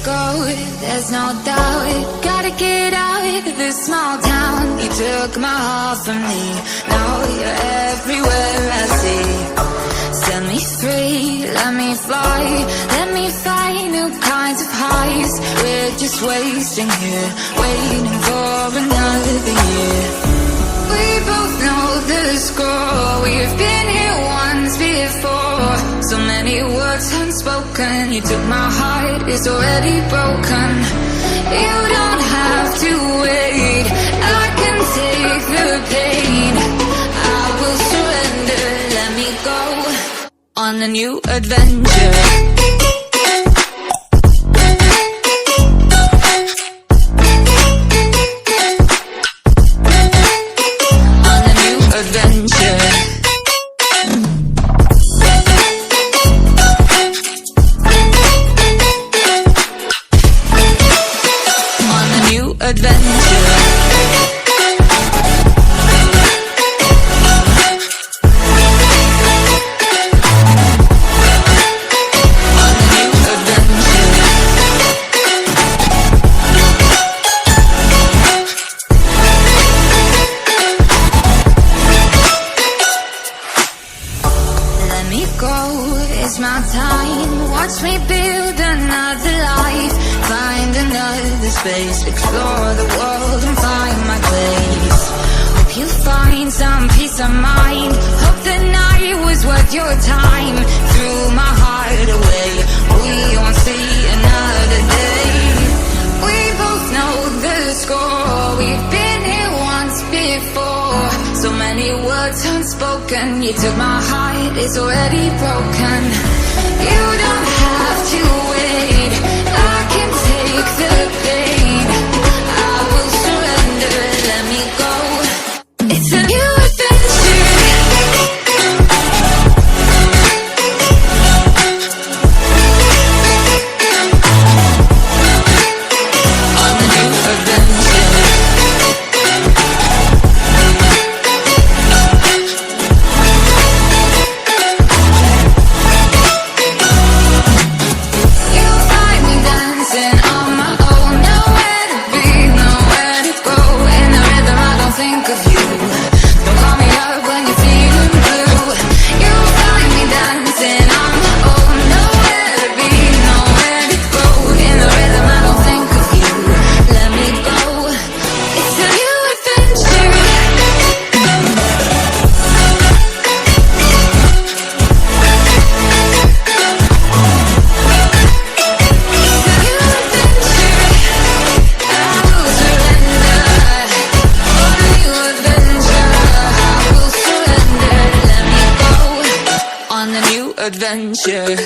go, there's no doubt. Gotta get out of this small town. You took my heart from me, now you're everywhere I see. Set me free, let me fly, let me find new kinds of highs. We're just wasting here, waiting for another year. We both know the score, we've been here once before. So many words unspoken, you took my heart, it's already broken. You don't have to wait, I can take the pain. I will surrender, let me go on a new adventure. Space, explore the world and find my place. Hope you find some peace of mind. Hope the night was worth your time. Threw my heart away, we won't see another day. We both know the score, we've been here once before. So many words unspoken, you took my heart, it's already broken. You don't have to wait, I can take the pain. I will surrender, let me go. It's a new adventure. On a new adventure. You'll find me dancing on my own, nowhere to be, nowhere to go. In the rhythm I don't think of you. Don't call me up when you're feeling blue. You'll find me dancing on my own, nowhere to be, nowhere to go. In the rhythm I don't think of you. Let me go. It's a new adventure. On a new adventure.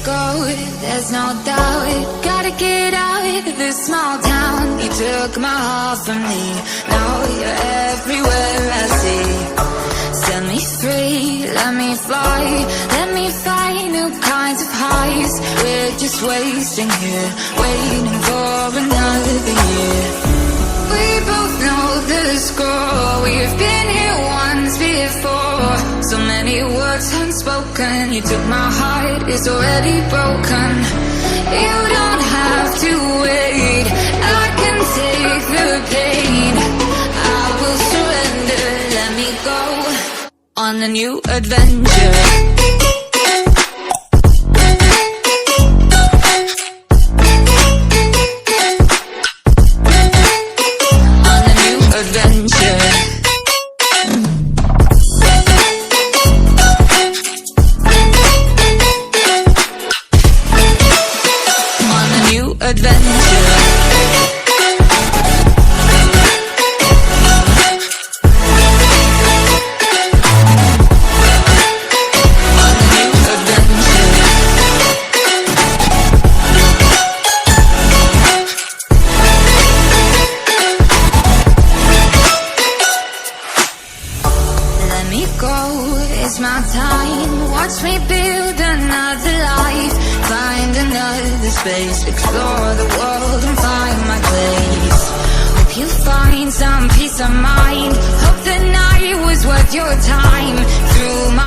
go, there's no doubt. Gotta get out of this small town. You took my heart from me, now you're everywhere I see. Set me free, let me fly, let me find new kinds of highs. We're just wasting here, waiting for another year. We both know the score, we've been here once before. So many words unspoken, you took my heart, it's already broken. You don't have to wait, I can take the pain. I will surrender, let me go on a new adventure. It's my time, watch me build another life. Find another space, explore the world and find my place. Hope you find some peace of mind, hope the night was worth your time. Through my